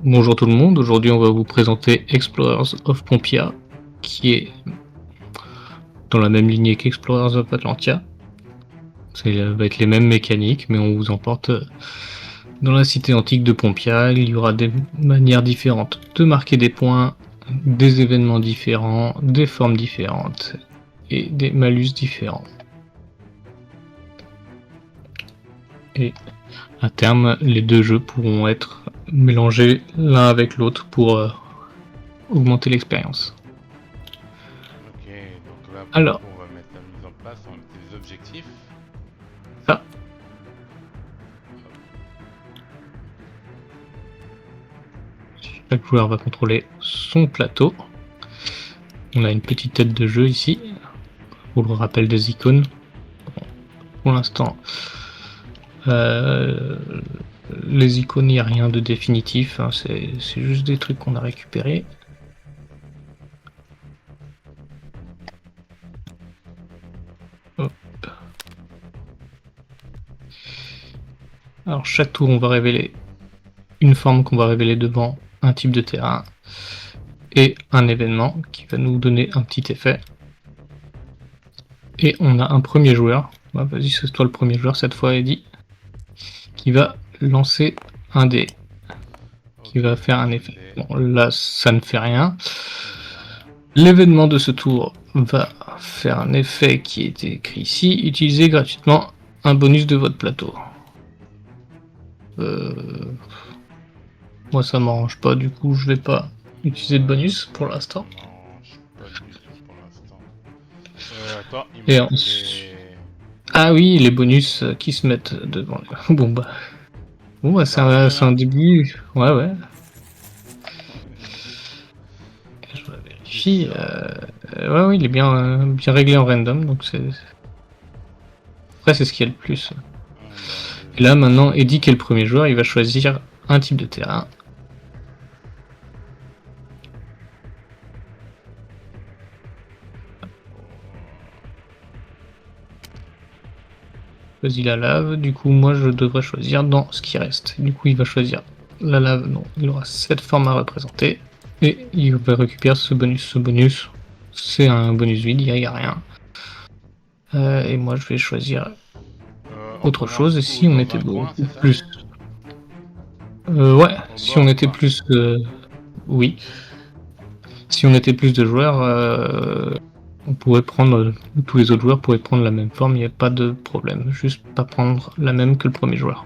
Bonjour tout le monde, aujourd'hui on va vous présenter Explorers of Pompia, qui est dans la même lignée qu'Explorers of Atlantia. Ça va être les mêmes mécaniques, mais on vous emporte dans la cité antique de Pompia. Il y aura des manières différentes de marquer des points, des événements différents, des formes différentes et des malus différents. Et à terme, les deux jeux pourront être mélangés l'un avec l'autre pour augmenter l'expérience. Ok, donc là pour le Alors, coup on va mettre la mise en place, on va mettre des objectifs. ça, chaque joueur va contrôler son plateau. On a une petite tête de jeu ici, pour le rappel des icônes. Pour l'instant, euh, les icônes, il n'y a rien de définitif, hein, c'est juste des trucs qu'on a récupérés. Hop. Alors chaque tour, on va révéler une forme qu'on va révéler devant un type de terrain et un événement qui va nous donner un petit effet. Et on a un premier joueur, bah, vas-y c'est toi le premier joueur cette fois Eddy, qui va lancer un dé, qui Ok, va faire un lance effet. des... Bon là ça ne fait rien. Ça ne fait rien. L'événement de ce tour va faire un effet qui est écrit ici, utilisez gratuitement un bonus de votre plateau. Moi ça m'arrange pas, du coup je vais pas utiliser de bonus pour l'instant. Ça m'arrange pas du tout pour l'instant. Attends, il me Et faut ensuite... les... Ah oui, les bonus qui se mettent devant. Bon bah Ça marche bien c'est un là? début. Ouais ouais. Je T'es vérifie. sûr? Ouais oui, il est bien réglé en random, donc c'est... Après c'est ce qu'il y a le plus. Alors, Et là maintenant, Eddy qui est le premier joueur, il va choisir un type de terrain. Choisis la lave, du coup moi je devrais choisir dans ce qui reste. Du coup il va choisir la lave, non, il aura cette forme à représenter. Et il va récupérer ce bonus. Ce bonus, c'est un bonus vide, il n'y a rien. Et moi je vais choisir on autre chose, commence et où? si on Dans était un coin, beaucoup c'est ça? plus... ouais, Au si on bord, était quoi. plus... oui. Si on était plus de joueurs, on pourrait prendre... tous les autres joueurs pourraient prendre la même forme, il n'y a pas de problème. Juste pas prendre la même que le premier joueur.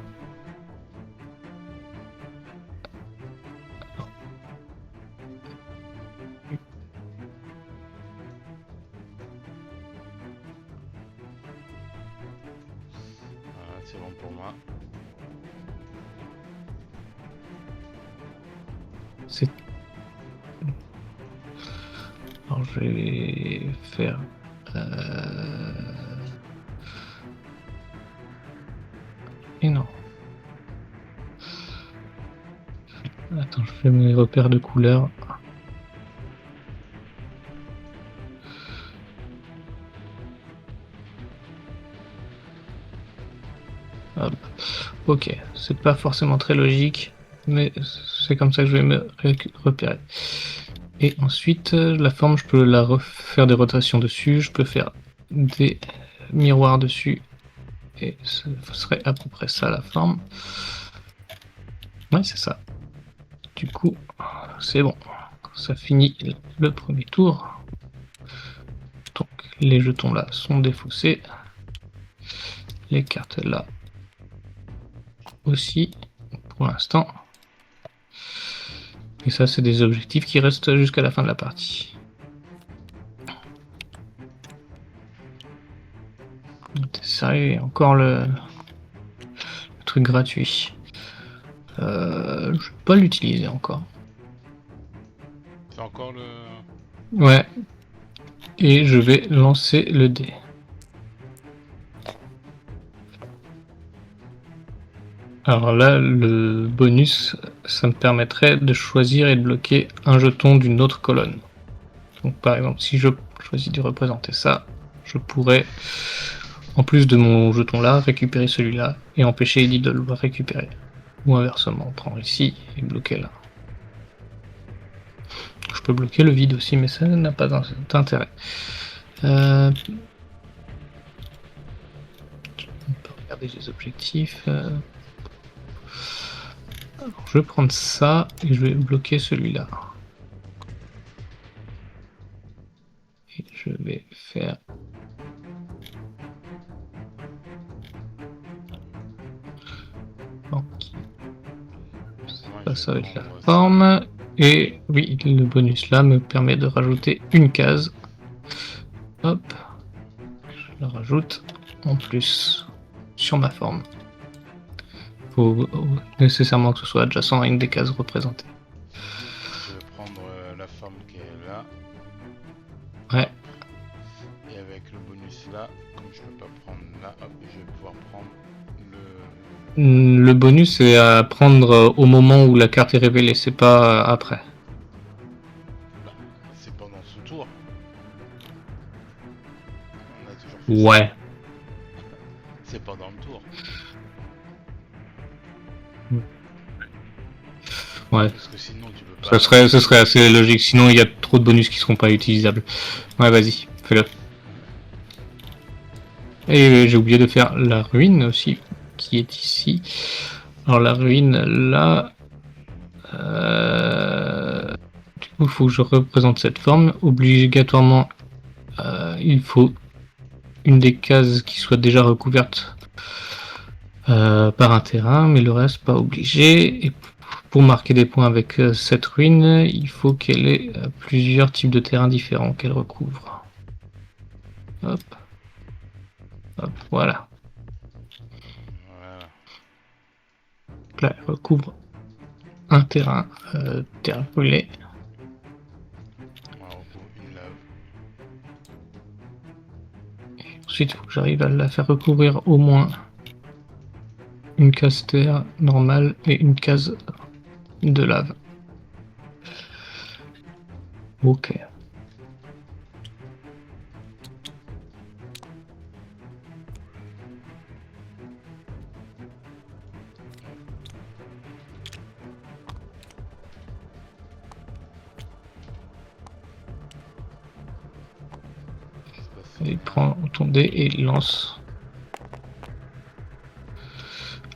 Voilà, c'est bon pour moi. C'est... Alors je vais faire... Et non. Attends, je fais mes repères de couleurs. Hop. Ok, c'est pas forcément très logique, mais c'est comme ça que je vais me repérer. Et ensuite, la forme, je peux la refaire des rotations dessus, je peux faire des miroirs dessus, et ce serait à peu près ça la forme. Ouais, c'est ça. Du coup, c'est bon. Ça finit le premier tour. Donc, les jetons là sont défaussés. Les cartes là aussi, pour l'instant. Et ça, c'est des objectifs qui restent jusqu'à la fin de la partie. T'es sérieux, encore le truc gratuit. Je vais pas l'utiliser encore. C'est encore le... Ouais, et je vais lancer le dé. Alors là, le bonus, ça me permettrait de choisir et de bloquer un jeton d'une autre colonne. Donc par exemple, si je choisis de représenter ça, je pourrais, en plus de mon jeton là, récupérer celui-là et empêcher Eddie de le récupérer. Ou inversement, prendre ici et bloquer là. Je peux bloquer le vide aussi, mais ça n'a pas d'intérêt. On peut regarder les objectifs. Alors, je vais prendre ça et je vais bloquer celui-là. Et je vais faire... Ça va être la forme. Et oui, le bonus là me permet de rajouter une case. Hop. Je la rajoute en plus sur ma forme. Faut nécessairement que ce soit adjacent à une des cases représentées. Je vais prendre la forme qui est là. Ouais. Et avec le bonus là, comme je peux pas prendre là, hop, je vais pouvoir prendre le bonus c'est à prendre au moment où la carte est révélée, c'est pas après. Bah, c'est pendant ce tour. On a toujours fait Ouais. ça. C'est pendant le tour. Ouais. Parce que sinon tu peux pas. Ce serait assez logique, sinon il y a trop de bonus qui seront pas utilisables. Ouais, vas-y, fais-le. Et j'ai oublié de faire la ruine aussi, qui est ici. Alors la ruine, là... du coup, il faut que je représente cette forme. Obligatoirement, il faut une des cases qui soit déjà recouverte par un terrain, mais le reste, pas obligé. Et pour marquer des points avec cette ruine, il faut qu'elle ait plusieurs types de terrains différents qu'elle recouvre. Hop. Hop, voilà. Voilà. Là, elle recouvre un terrain, terre brûlée. On recouvre une lave. Ensuite, il faut que j'arrive à la faire recouvrir au moins une case terre normale et une case de lave. Ok. Et prends ton dé et lance.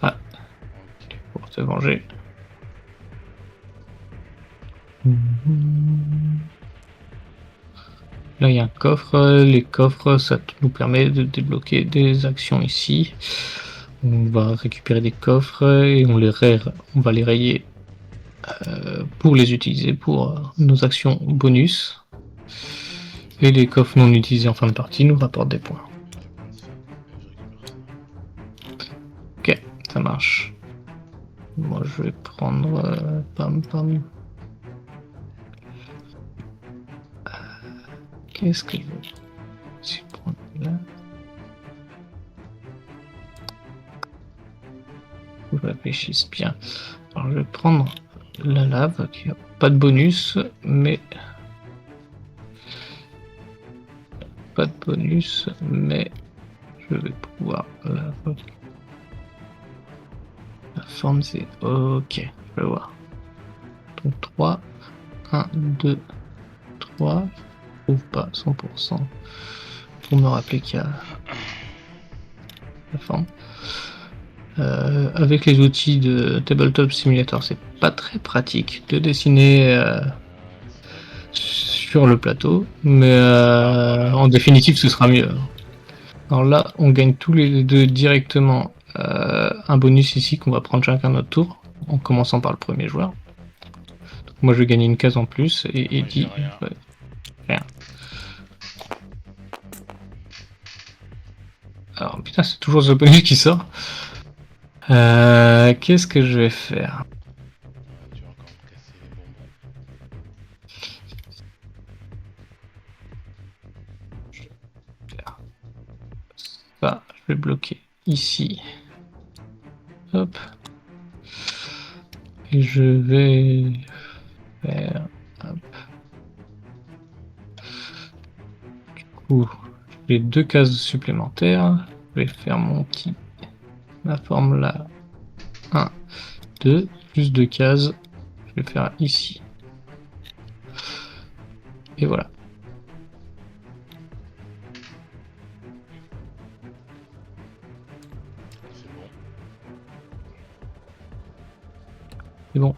Ah, pour te venger. Là, il y a un coffre. Les coffres, ça nous permet de débloquer des actions ici. On va récupérer des coffres et on va les rayer pour les utiliser pour nos actions bonus. Et les coffres non utilisés en fin de partie nous rapportent des points. Ok, ça marche. Moi, je vais prendre... pam pam. Qu'est-ce que je veux? Si je prends là... Faut que je réfléchisse bien. Alors, je vais prendre la lave qui a pas de bonus, mais... Pas de bonus, mais je vais pouvoir la forme, c'est ok, je vais voir. Donc 3, 1, 2, 3, je trouve pas 100% pour me rappeler qu'il y a la forme. Avec les outils de Tabletop Simulator, c'est pas très pratique de dessiner sur le plateau, mais en définitive ce sera mieux. Alors là, on gagne tous les deux directement un bonus ici qu'on va prendre chacun notre tour, en commençant par le premier joueur. Donc moi je vais gagner une case en plus et dit rien. Alors putain, c'est toujours ce bonus qui sort. Qu'est-ce que je vais faire? Tu vas encore me casser les bonbons. Ça, je vais bloquer ici. Hop. Et je vais faire... Hop. Du coup, j'ai deux cases supplémentaires. Je vais faire mon petit... Ma forme là. 1, 2, plus 2 cases. Je vais faire ici. Et voilà. C'est bon. C'est bon.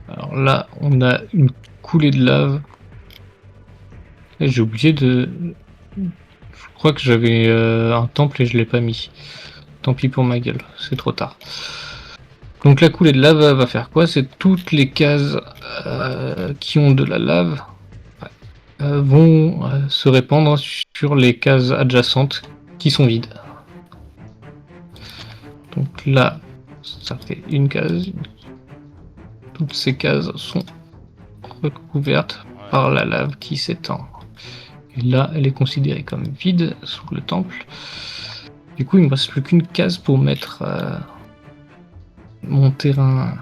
Alors là, on a une coulée de lave. Et j'ai oublié de... Je crois que j'avais un temple et je l'ai pas mis. Tant pis pour ma gueule, c'est trop tard. Donc la coulée de lave va faire quoi? C'est toutes les cases qui ont de la lave vont se répandre sur les cases adjacentes qui sont vides. Donc là, ça fait une case. Toutes ces cases sont recouvertes par la lave qui s'étend. Et là, elle est considérée comme vide sous le temple. Du coup, il me reste plus qu'une case pour mettre mon terrain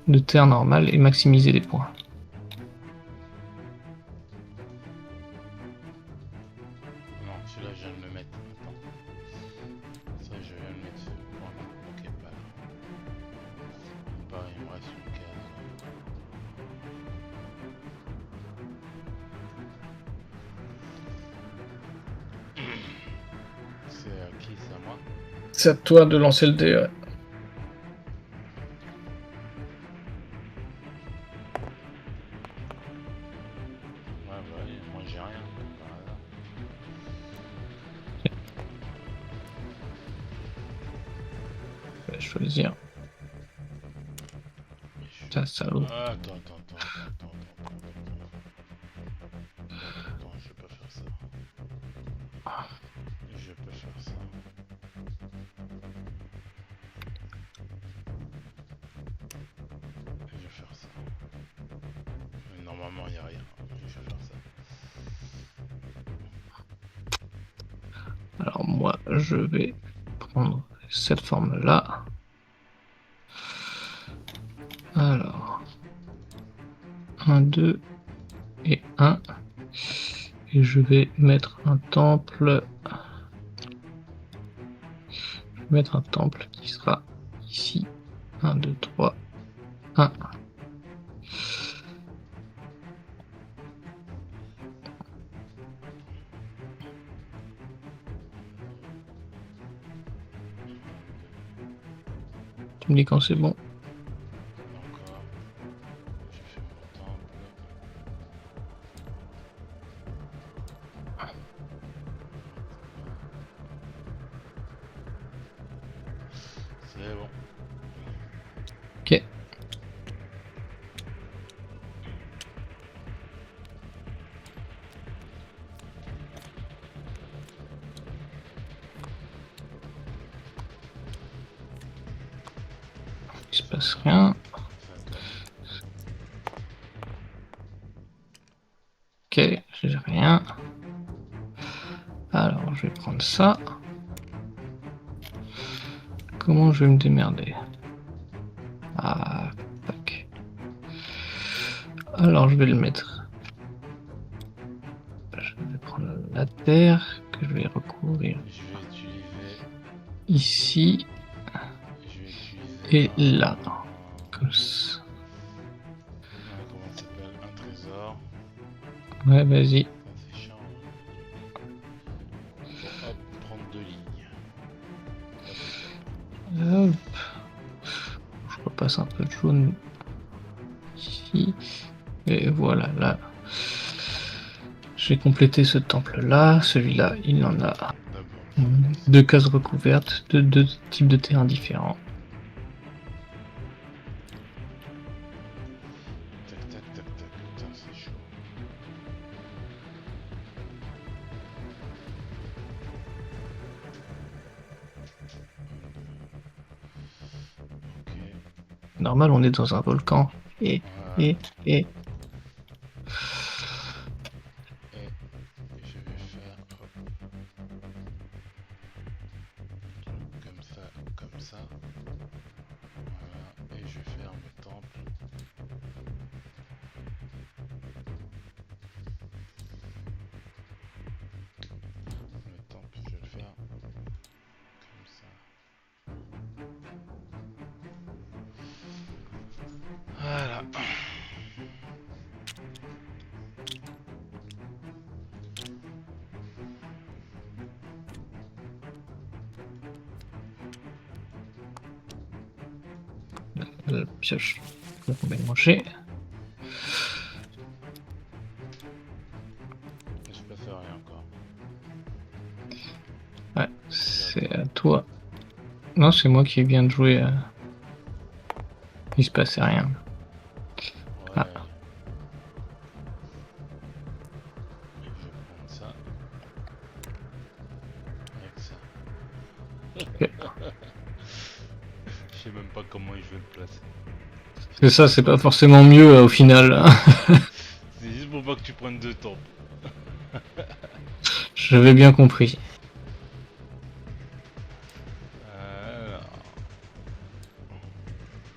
de terre normal et maximiser les points. Non, celui-là, je viens de le mettre. Attends. Ça, je viens de le mettre. Voilà. Ok, pas là. Pareil, il me reste une case. C'est à qui? C'est à moi? C'est à toi de lancer le dé. Ouais. Ouais, bah oui, moi j'ai rien. Par hasard. Je vais choisir. Mais je- Ça, salaud. Ah, attends. Attends, je vais pas faire ça. Je vais pas faire ça. Je vais faire ça. Mais normalement, il n'y a rien. Je vais faire ça. Alors moi, je vais prendre cette forme-là. Alors, 1, 2 et 1. Et je vais mettre un temple. Je vais mettre un temple qui sera ici. 1, 2, 3, 1. Tu me dis quand c'est bon. Encore. Je fais mon temple. C'est bon. Ok. Il se passe rien. Ok, j'ai rien. Alors, je vais prendre ça. Comment je vais me démerder? Ah, tac. Alors, je vais le mettre. Je vais prendre la terre que je vais recouvrir Je vais utiliser. ici Je vais utiliser et là. Comme ça. comment ça s'appelle? Un trésor. Ouais, vas-y. Ça, c'est chiant. Pour hop, prendre deux lignes. Hop. Je repasse un peu de jaune ici. Et voilà, là. J'ai complété ce temple-là. Celui-là, il en a D'abord, deux cases recouvertes de deux types de terrains différents. tac. Putain, c'est chaud. Ok. Normal, on est dans un volcan. Et, Voilà. et, et. Et je vais faire hop, comme ça. Voilà. Et je vais faire mes temples. Le temple, je vais le faire comme ça. La pioche, on va y manger. Je peux faire rien encore. Ouais, c'est à toi. Non, c'est moi qui viens de jouer. Il se passait rien. Ouais. Ah. Et je vais prendre ça. Avec ça. Ok. Je sais même pas comment je vais le placer. C'est ça, c'est pas forcément mieux au final. C'est juste pour pas que tu prennes de temps. J'avais bien compris. Alors,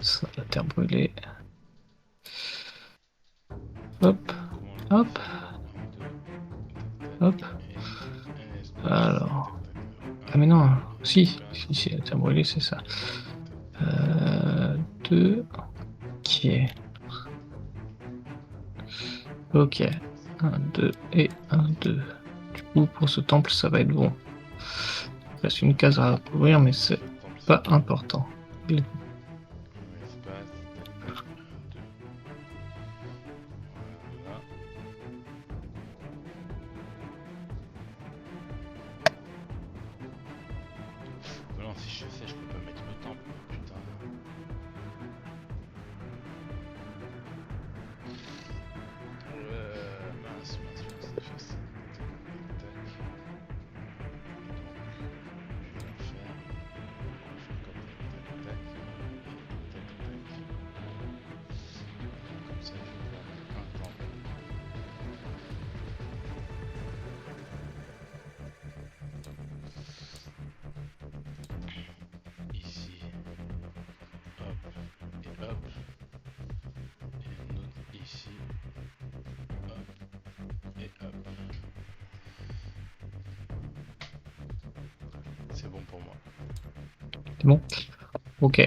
Ça, la terre brûlée. Hop, comment on hop, fait ça? hop. Un espace. Alors. Tac, Ah mais non, si, tac, si, si, la terre brûlée, c'est ça. tac, tac. 2. Ok. Ok. 1, 2 et 1, 2. Du coup, pour ce temple, ça va être bon. Il reste une case à ouvrir, mais c'est pas important. Un espace. Tac, tac. 2. Voilà. Non, si je fais ça, je peux pas mettre le temple. Putain. Mince, mince, mince. Déjà ça. Tac, tac. Donc, je vais faire. Tac, tac, tac, tac. Comme ça, je vais pouvoir mettre un temple. Ici. Hop. Et hop. Et un autre ici. Hop. Et hop. C'est bon pour moi. C'est bon? Ok.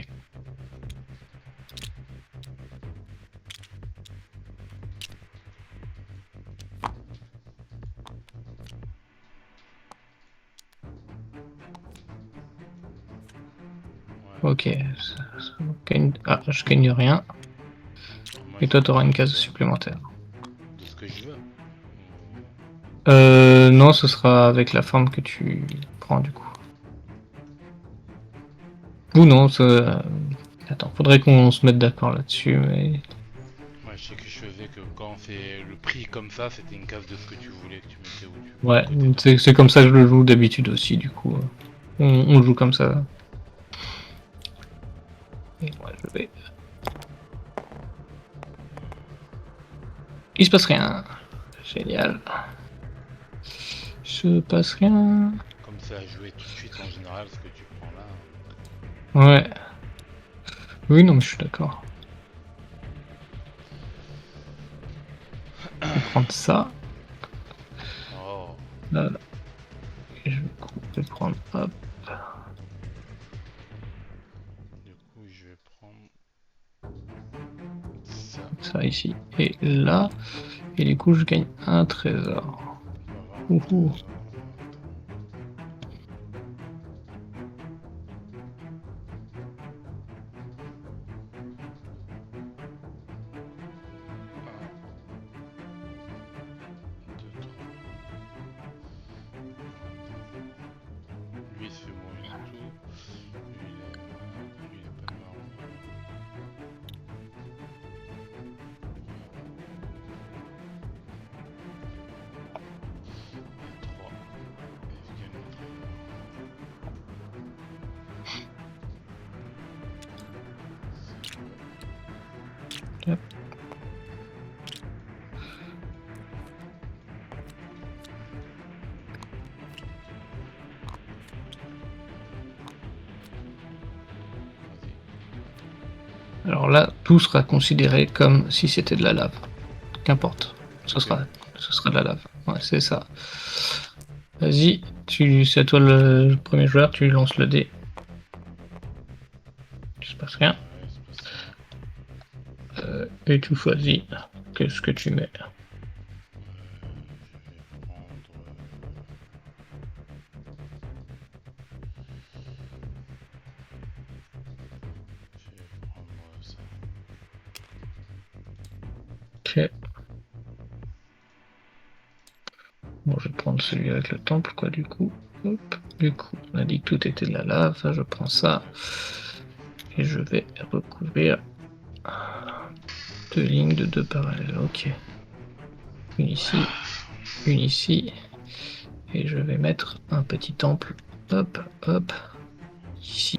Ouais. Ok. Ah, je gagne rien. Moi, Et je toi, tu auras une gagne case supplémentaire. de ce que je veux. Non, ce sera avec la forme que tu prends du coup. Ou non, attends, faudrait qu'on se mette d'accord là-dessus, mais... Moi, je sais que je faisais que quand on fait le prix comme ça, c'était une case de ce que tu voulais que tu mettais où tu Ouais, à côté de. c'est comme ça que je le joue d'habitude aussi, du coup. On le joue comme ça. Et moi, je vais... Il se passe rien. Génial. Il se passe rien. Comme ça à jouer tout de suite en général, ce que tu prends là. Ouais. Oui, non, mais je suis d'accord. Je vais prendre ça. Oh, Là, et je vais prendre... Hop. du coup, je vais prendre ça. Ça ici. Et là. Et du coup, je gagne un trésor. On va voir un Ouhou. trésor. Un, deux, trois. Lui, c'est bon, il a tout. Lui, il a pas de marron. Il y a trois. Est-ce qu'il y a un autre? Hop. Alors là, tout sera considéré comme si c'était de la lave. Qu'importe. Ce Ok. sera de la lave. Ouais, c'est ça. Vas-y, c'est à toi le premier joueur, tu lances le dé. Il se passe rien. Ouais, c'est pas ça. Et tu choisis qu'est-ce que tu mets. Je vais prendre ça. Ok. Bon, je vais prendre celui avec le temple, quoi, du coup. Hop. Du coup, on a dit que tout était de la lave. Ça, je prends ça. Et je vais recouvrir 2 lignes de 2 parallèles. Ok. Une ici. Et je vais mettre un petit temple. Hop, hop. Ici.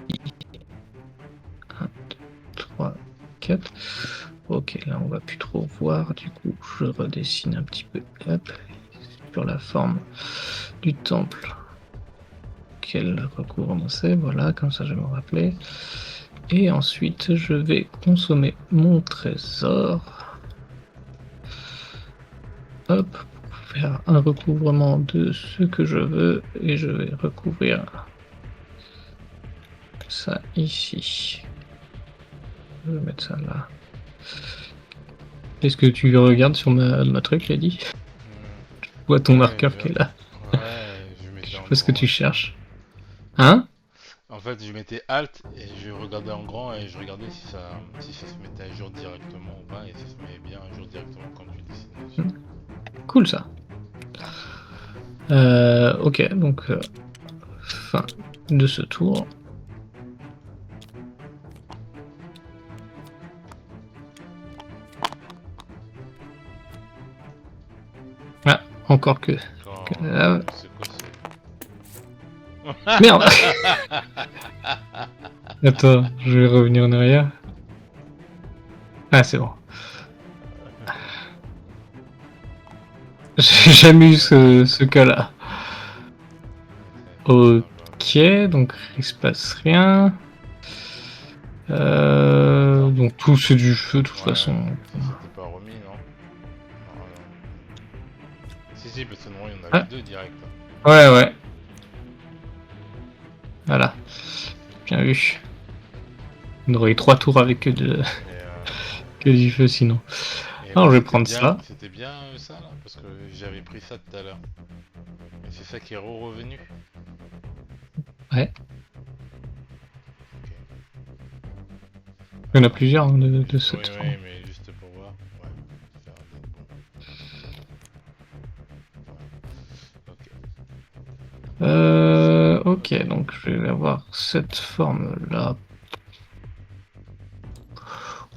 1, 2, 3, 4. Ok, là on va plus trop voir. Du coup, je redessine un petit peu. Hop. Sur la forme du temple. Quel recouvrement c'est. Voilà, comme ça je vais me rappeler. Et ensuite, je vais consommer mon trésor. Hop, pour faire un recouvrement de ce que je veux. Et je vais recouvrir ça ici. Je vais mettre ça là. Est-ce que tu regardes sur ma truc, Lady? Je vois ton marqueur qui est là. Ouais, je Je mettais sais en pas ce que grand. tu cherches. Hein? En fait, je mettais Alt et je regardais en grand et je regardais si ça se mettait à jour directement ou pas, et ça se met bien à jour directement quand tu dessines dessus. Cool ça. Ok, donc fin de ce tour. Ah, encore que là. C'est quoi Merde! Attends, je vais revenir en arrière. Ah, c'est bon. J'ai jamais eu ce cas-là. Ok, donc il se passe rien. Donc tout c'est du feu de toute façon. Ça s'était pas remis, non? Si, parce que non, il y en avait Ah, deux directs. ouais. Voilà. Bien vu. On aurait eu 3 tours avec que du feu sinon. Alors je vais prendre ça. C'était bien ça là, parce que j'avais pris ça tout à l'heure. Et c'est ça qui est revenu. Ouais. Il y en a plusieurs hein, de cette forme. Oui, mais juste pour voir. Ouais, faire des bons. Ok. Ok, donc je vais avoir cette forme là.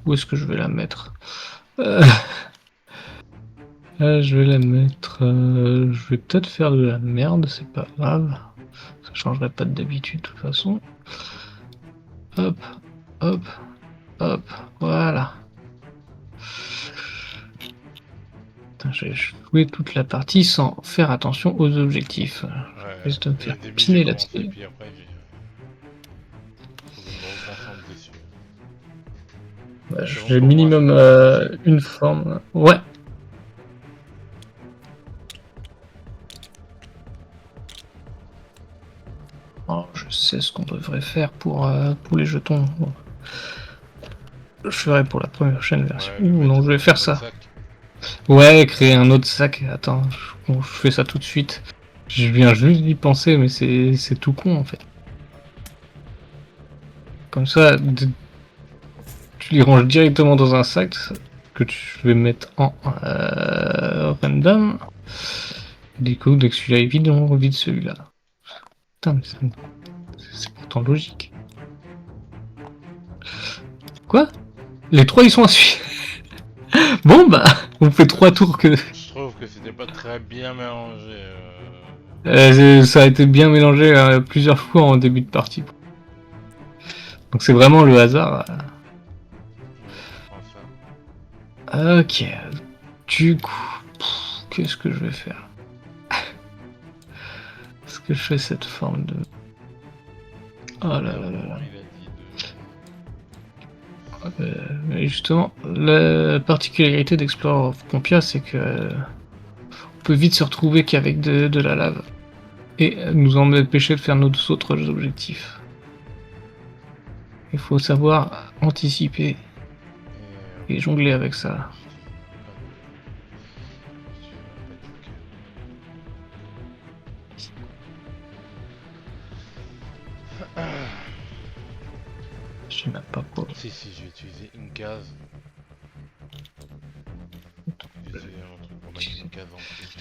Où est-ce que je vais la mettre? Je vais la mettre. Je vais peut-être faire de la merde, c'est pas grave. Ça changerait pas d'habitude de toute façon. Hop, hop, hop, voilà. Putain, j'ai joué toute la partie sans faire attention aux objectifs. Je risque de me faire piner là-dessus. Puis après, faut que je me reconcentre dessus. J'ai minimum une forme. Ouais. Oh, je sais ce qu'on devrait faire pour les jetons. Je ferai pour la prochaine version. Non, je vais faire ça. Ouais, créer un autre sac. Attends, je fais ça tout de suite. Je viens juste d'y penser, mais c'est tout con en fait. Comme ça, tu les ranges directement dans un sac que tu vais mettre en random. Du coup, dès que celui-là est vide, on vide celui-là. Putain, mais c'est pourtant logique. Quoi? Les 3 ils sont à suivre. Bon bah, on fait 3 tours que. Je trouve que c'était pas très bien mélangé. Ça a été bien mélangé plusieurs fois en début de partie. Donc c'est vraiment le hasard. Ok. Du coup, qu'est-ce que je vais faire? Est-ce que je fais cette forme de... Oh là là là là. Mais justement, la particularité d'Explorer of Compia, c'est que on peut vite se retrouver qu'avec de la lave et nous empêcher de faire nos autres objectifs. Il faut savoir anticiper et jongler avec ça. Je sais même pas quoi. Si, je vais utiliser une case. cases en plus.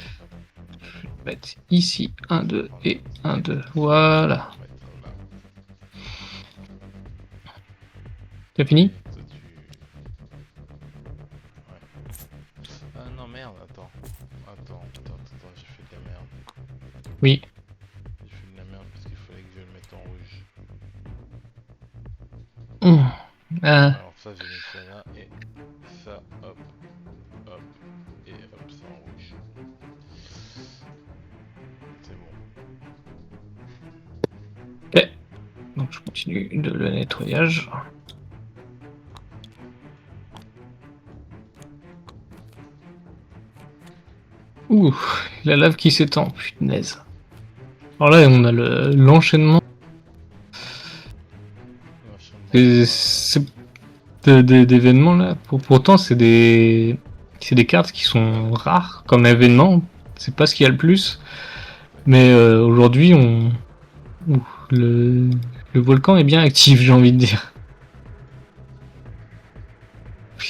Je vais mettre ici 1, 2 et 1, 2. Voilà. On va mettre là. T'as fini? Et toi, tu... Ouais. Ah non, merde, attends. Attends, j'ai fait de la merde. Oui. J'ai fait de la merde parce qu'il fallait que je le mette en rouge. Ah, Alors ça, j'ai mis ça là, et ça, hop, hop, et hop, ça en rouge. C'est bon. ok. Donc je continue de le nettoyage. Ouh, la lave qui s'étend, punaise. Alors là, on a l'enchaînement L'enchaînement d'événements là. Pourtant, c'est des cartes qui sont rares comme événement. C'est pas ce qu'il y a le plus. Mais aujourd'hui, ouh, le volcan est bien actif, j'ai envie de dire. bon,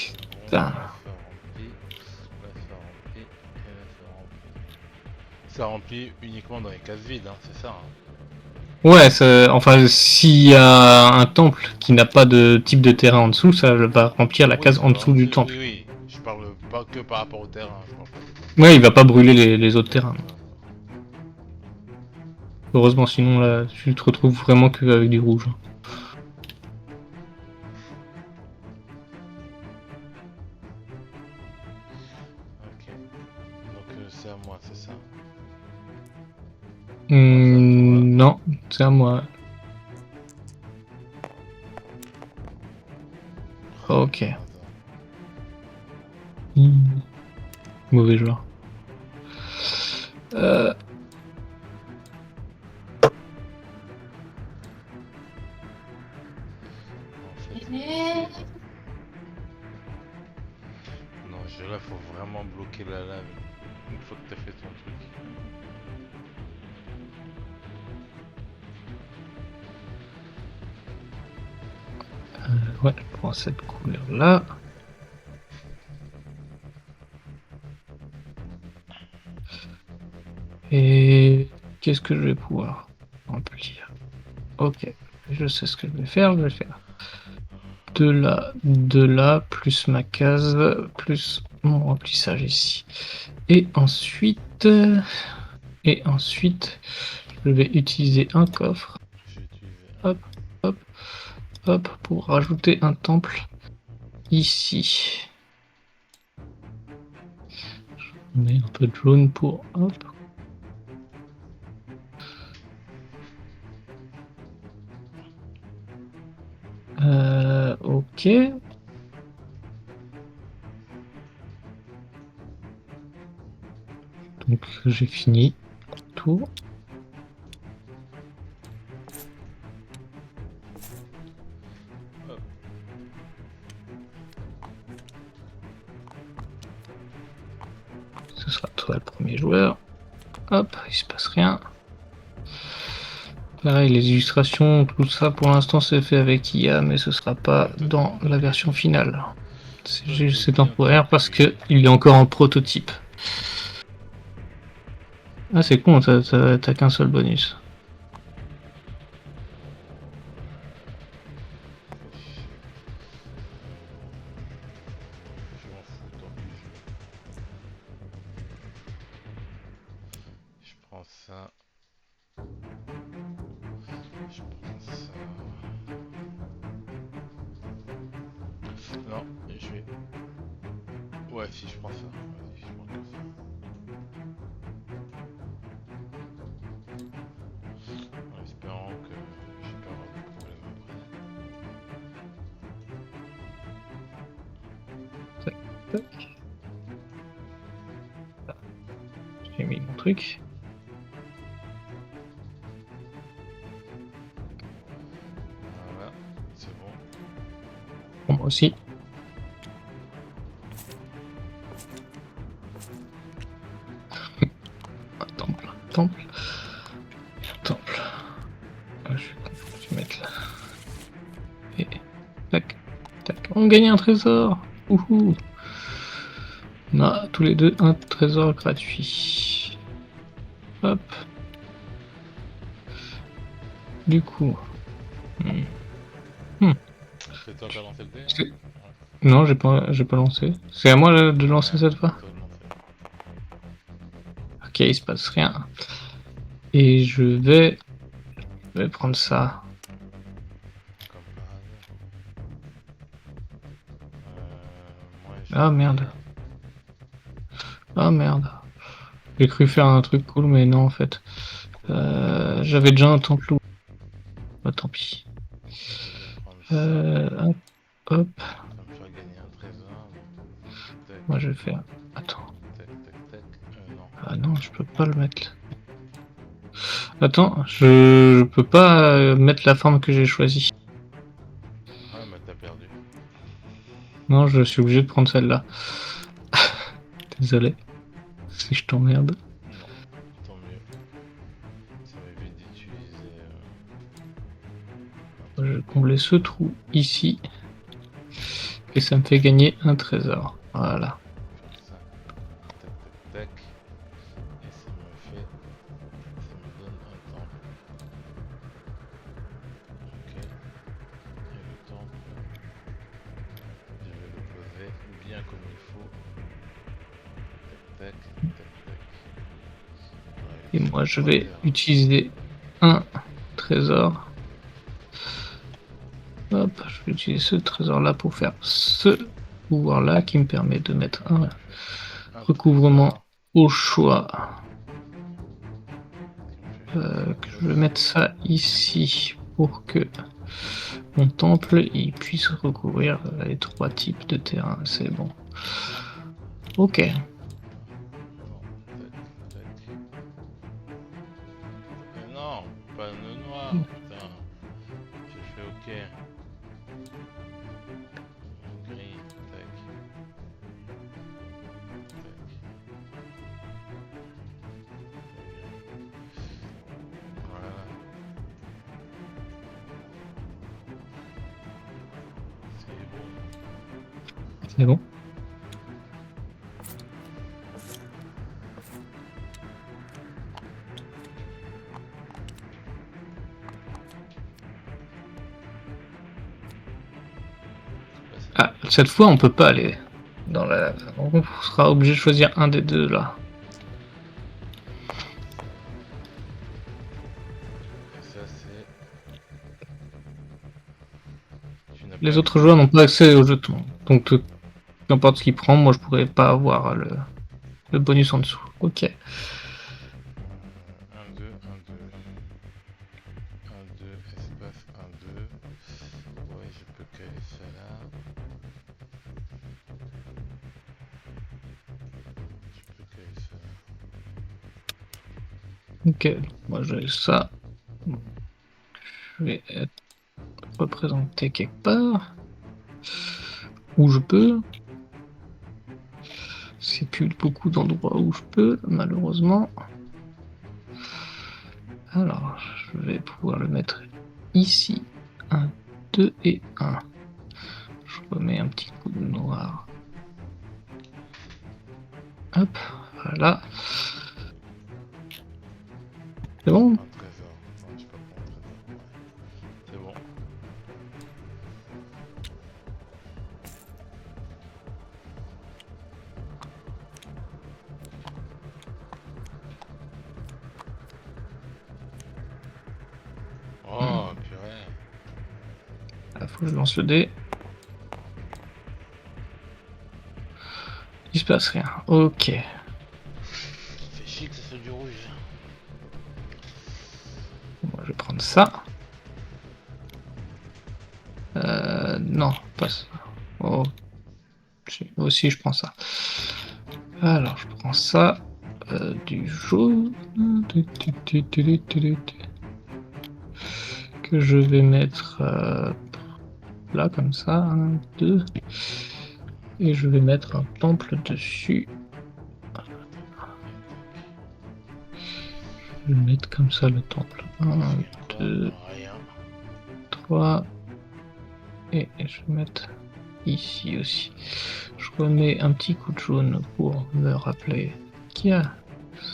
Putain. là, ça remplit, là, ça remplit, et là, ça remplit. Ça remplit uniquement dans les cases vides, hein, c'est ça. Hein. Ouais, enfin, s'il y a un temple qui n'a pas de type de terrain en dessous, ça va remplir la Oui, case ça en va. dessous du temple. Oui, oui. Je parle pas que par rapport au terrain, je parle pas des temples. Ouais, il va pas brûler les autres terrains. Heureusement, sinon là, tu te retrouves vraiment qu'avec du rouge. Ok. Donc c'est à moi, c'est ça. Non, c'est à moi. Ok. Hasard. Mauvais joueur. En fait, non, là, faut vraiment bloquer la lave une fois que t'as fait ton truc. Ouais, je prends cette couleur là. Et qu'est-ce que je vais pouvoir remplir? Ok, je sais ce que je vais faire. Je vais faire de là, plus ma case, plus mon remplissage ici. Et ensuite, je vais utiliser un coffre. J'ai utilisé Hop, hop, hop, pour rajouter un temple ici. Je mets un peu de jaune pour hop. Ok. Donc j'ai fini tout. Hop. Ce sera toi le premier joueur. Hop, il se passe rien. Pareil, les illustrations, tout ça pour l'instant c'est fait avec IA, mais ce sera pas dans la version finale. C'est temporaire parce que il est encore en prototype. Ah c'est con, t'as qu'un seul bonus. Je m'en fous, tant pis. Je prends ça. Je prends ça. Non, je vais. Ouais, si je prends ça. Vas-y, je prends que ça. En espérant que je vais pas avoir de problème Tac, tac. J'ai mis mon truc. après. Voilà, c'est bon. Bon, moi aussi. Un temple, un temple, un temple. Ah, je vais mettre là. Et tac, tac. On gagne un trésor. Ouhou. On a tous les deux un trésor gratuit. Hop. Du coup. C'est toi qui as lancé le dé? C'est- Non, j'ai pas lancé. C'est à moi de lancer cette fois? Toi de lancer. Ok, il se passe rien. Et je vais prendre ça. Comme par hasard. Moi Ah je merde. vais... Ah merde. J'ai cru faire un truc cool, mais non en fait. J'avais déjà un temple. Bah tant pis. Je vais prendre ça. Hop, hop. Ça me faire gagner un trésor. Tac, Moi je vais faire. Attends. tac, tac, tac. Non. Ah non, je peux pas le mettre. Attends, je peux pas mettre la forme que j'ai choisie. Ah, mais t'as perdu. Non, je suis obligé de prendre celle-là. Désolé. Si je t'emmerde. Non. Tant mieux. Ça m'évite d'utiliser... Je vais combler ce trou ici. Et ça me fait gagner un trésor. Voilà. Faire ça. Tac, tac, tac. Et ça me fait... Ça me donne un temple. Ok. Et le temple... Je vais le poser bien comme il faut. Tac, tac, tac, tac. Ouais, Et il faut moi je 3 vais terres. utiliser un trésor. Hop, je vais utiliser ce trésor là pour faire ce pouvoir là qui me permet de mettre un Un recouvrement trésor au choix. qui me fait faire Que ça, je vais mettre ça ici pour que mon temple il puisse recouvrir les 3 types de terrain. C'est bon. Ok. Non, tac, tac. Mais non, pas le noir, putain. J'ai fait ok. Gris, tac. Tac. Voilà. C'est bon. C'est bon. Ah, cette fois on peut pas aller dans la. On sera obligé de choisir un des deux là. Et ça c'est... Tu n'as pas Les les autres joueurs jetons. n'ont pas accès aux jetons. Donc n'importe qui prend, moi je pourrais pas avoir le bonus en dessous. Ok. 1, 2, 1, 2. 1, 2, espace 1, 2. Ouais, je peux caler ça là. Je peux caler ça là. Ok. Moi j'ai ça. Je vais être représenté quelque part. Où je peux. C'est plus beaucoup d'endroits où je peux, malheureusement. Alors, je vais pouvoir le mettre ici. 1, 2 et 1. Je remets un petit coup de noir. Hop, voilà. C'est bon? Un trésor. Non, je peux pas prendre un trésor. Ouais. C'est bon. Oh, purée. Il faut que je lance le dé. Il se passe rien. Ok. C'est chic, ça soit du rouge. Moi, je vais prendre ça. Non, pas ça. Oh. Aussi, je prends ça. Alors, je prends ça. Du jaune. Que je vais mettre là, comme ça. 1, 2. Et je vais mettre un temple dessus. Je vais mettre comme ça le temple. 1, 2, Rien. 3. Et je vais mettre ici aussi. Je remets un petit coup de jaune pour me rappeler qu'il y a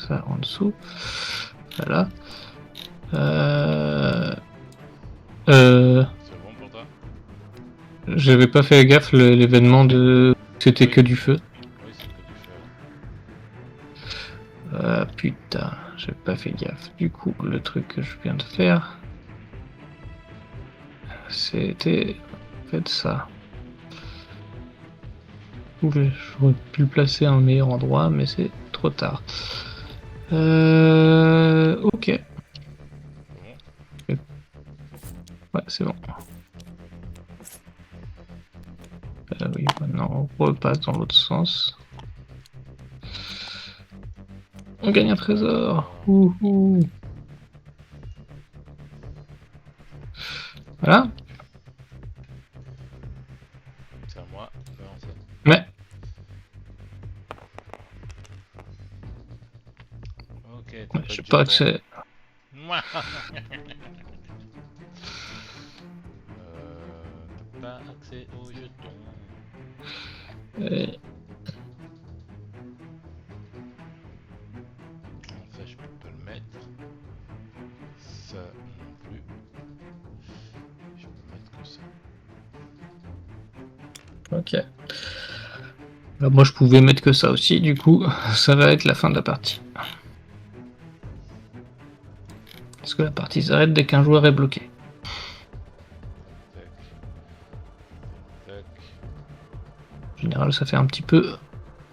ça en dessous. Voilà. C'est bon pour toi? J'avais pas fait gaffe, l'événement de... C'était Oui. que du feu. Oui, c'est que du feu. Ah putain, j'ai pas fait gaffe. Du coup, le truc que je viens de faire, c'était en fait ça. J'aurais pu le placer à un meilleur endroit, mais c'est trop tard. Ok. Bon. Ouais, c'est bon. Oui, maintenant on repasse dans l'autre sens. On gagne un trésor. Ouhou. Voilà. C'est à moi. Non, c'est... Ouais. Ok, t'as pas Je sais de pas que jetons. c'est... T'as pas accès aux jetons. Euh, Ça, je peux pas le mettre. Ça non plus. Je peux mettre que ça. Ok. Moi, je pouvais mettre que ça aussi. Du coup, ça va être la fin de la partie. Parce que la partie s'arrête dès qu'un joueur est bloqué. Tac. Tac. En général, ça fait un petit peu...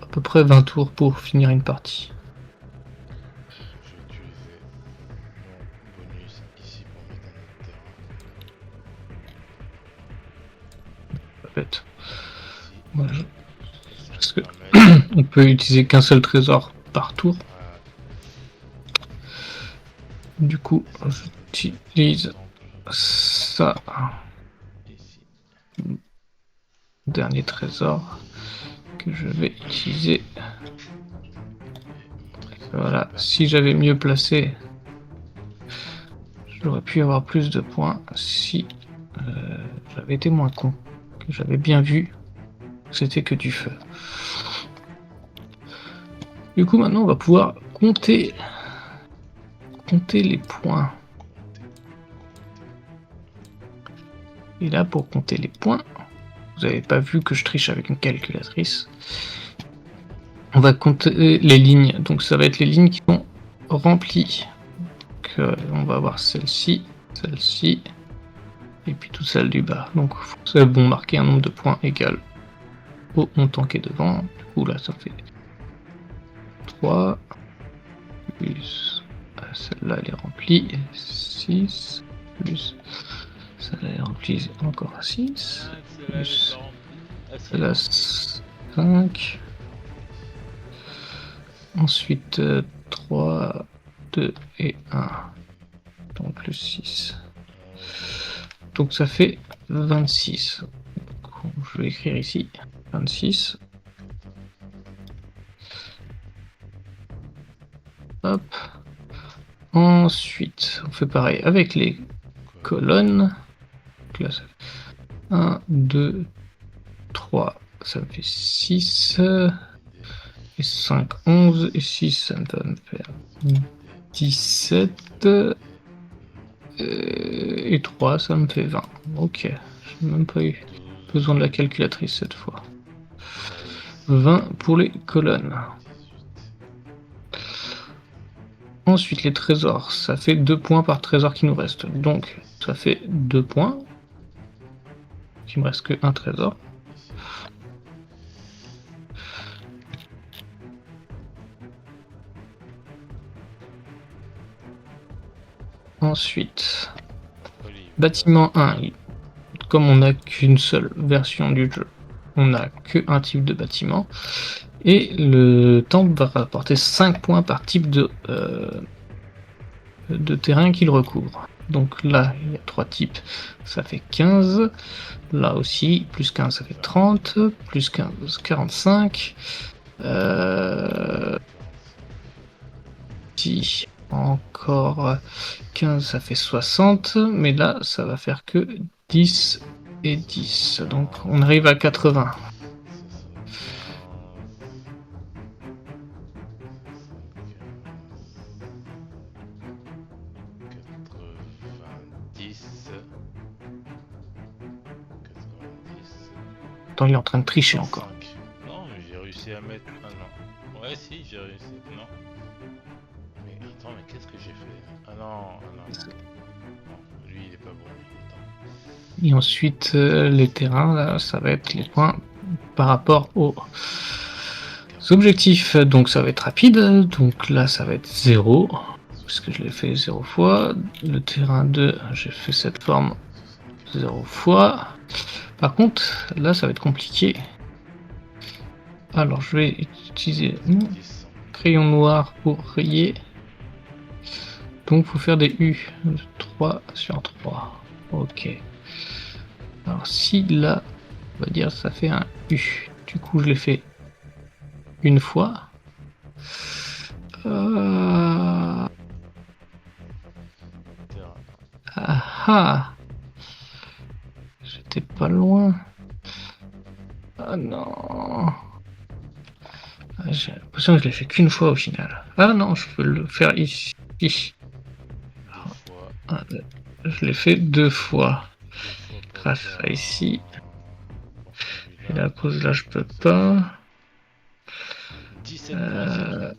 à peu près 20 tours pour finir une partie. Je vais utiliser mon bonus ici pour mettre un autre terrain. En fait. Ici. Moi, Ça parce va que me permettre. on peut utiliser qu'un seul trésor par tour. Voilà. Du coup, Ça me j'utilise tente ça. ici. Dernier trésor que je vais utiliser. Voilà. Si j'avais mieux placé, j'aurais pu avoir plus de points si j'avais été moins con. Que j'avais bien vu que c'était que du feu. Du coup, maintenant, on va pouvoir compter les points. Et là, pour compter les points, vous n'avez pas vu que je triche avec une calculatrice. On va compter les lignes. Donc, ça va être les lignes qui sont remplies. Donc, on va avoir celle-ci, celle-ci, et puis toutes celles du bas. Donc, elles vont marquer un nombre de points égal au montant qui est devant. Du coup, là, ça fait 3, plus celle-là, elle est remplie, 6, plus celle-là, elle est remplie encore 6, plus celle-là, 5. Ensuite, 3, 2 et 1. Donc, plus 6. Donc, ça fait 26. Donc, je vais écrire ici 26. Hop. Ensuite, on fait pareil avec les colonnes. Donc là, ça fait 1, 2, 3, ça me fait 6. Et 5, 11. Et 6, ça va me faire 17. Et 3, ça me fait 20. Ok, je n'ai même pas eu besoin de la calculatrice cette fois. 20 pour les colonnes. Ensuite, les trésors, ça fait 2 points par trésor qui nous reste. Donc, ça fait 2 points. Il me reste que un trésor. Ensuite, bâtiment 1. Comme on n'a qu'une seule version du jeu, on n'a qu'un type de bâtiment. Et le temple va rapporter 5 points par type de terrain qu'il recouvre. Donc là, il y a 3 types, ça fait 15. Là aussi, plus 15, ça fait 30. Plus 15, 45. Si encore 15, ça fait 60. Mais là, ça va faire que 10 et 10. Donc on arrive à 80. 90. 90. Attends, il est en train de tricher encore. 105. Non, mais j'ai réussi à mettre. Ah non. Ouais, si, j'ai réussi. Non. Mais attends, mais qu'est-ce que j'ai fait? Ah non, ah non, non. Non, lui, il est pas bon. Attends. Et ensuite, les terrains, là, ça va être les points par rapport aux objectifs. Donc ça va être rapide. Donc là, ça va être 0. Parce que je l'ai fait 0 fois. Le terrain 2, j'ai fait cette forme 0 fois. Par contre, là, ça va être compliqué. Alors, je vais utiliser mon 10. crayon noir pour rayer. Donc, il faut faire des U. 3 sur 3. Ok. Alors, si là, on va dire ça fait un U. Du coup, je l'ai fait une fois. Terrain. Ah ah. J'étais pas loin. Ah non. Ah, j'ai l'impression que je l'ai fait qu'une fois au final. Ah non, je peux le faire ici. 2 fois. Ah, je l'ai fait 2 fois. 2 fois pour Grâce faire à ici. pour Et celui-là. la pause là, je peux pas. 17 points, c'est tout.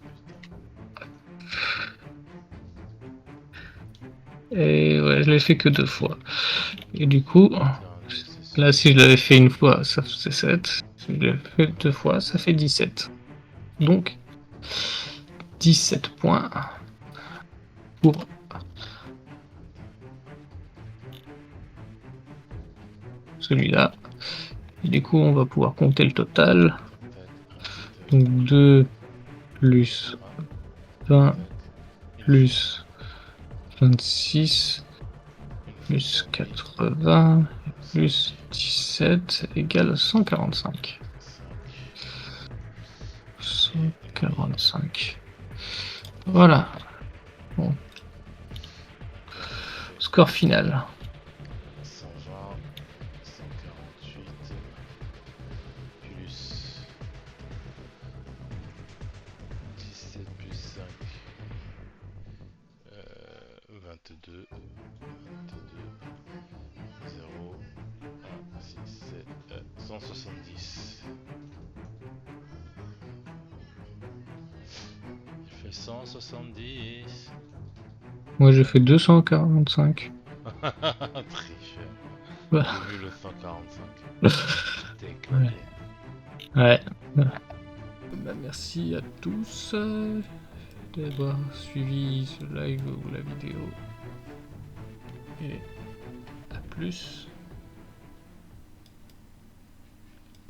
Et ouais, je l'ai fait que 2 fois. Et du coup, Terrain 2, c'est là, si je l'avais fait une fois, ça faisait 7. Si je l'avais fait 2 fois, ça fait 17. Donc, 17 points pour celui-là. Et du coup, on va pouvoir compter le total. Donc 2 plus 20 plus 26 plus 80 plus 17 égale 145. 145. Voilà. Bon. Score final. 120, 148, plus 17 plus 5, 22, 0, 1, 6, 7, 170. Il fait 170. Moi, j'ai fait 245. Tricheur. Bah, J'ai vu le 145. T'es collé. ouais. Bah, merci à tous d'avoir suivi ce live ou la vidéo. Et à plus.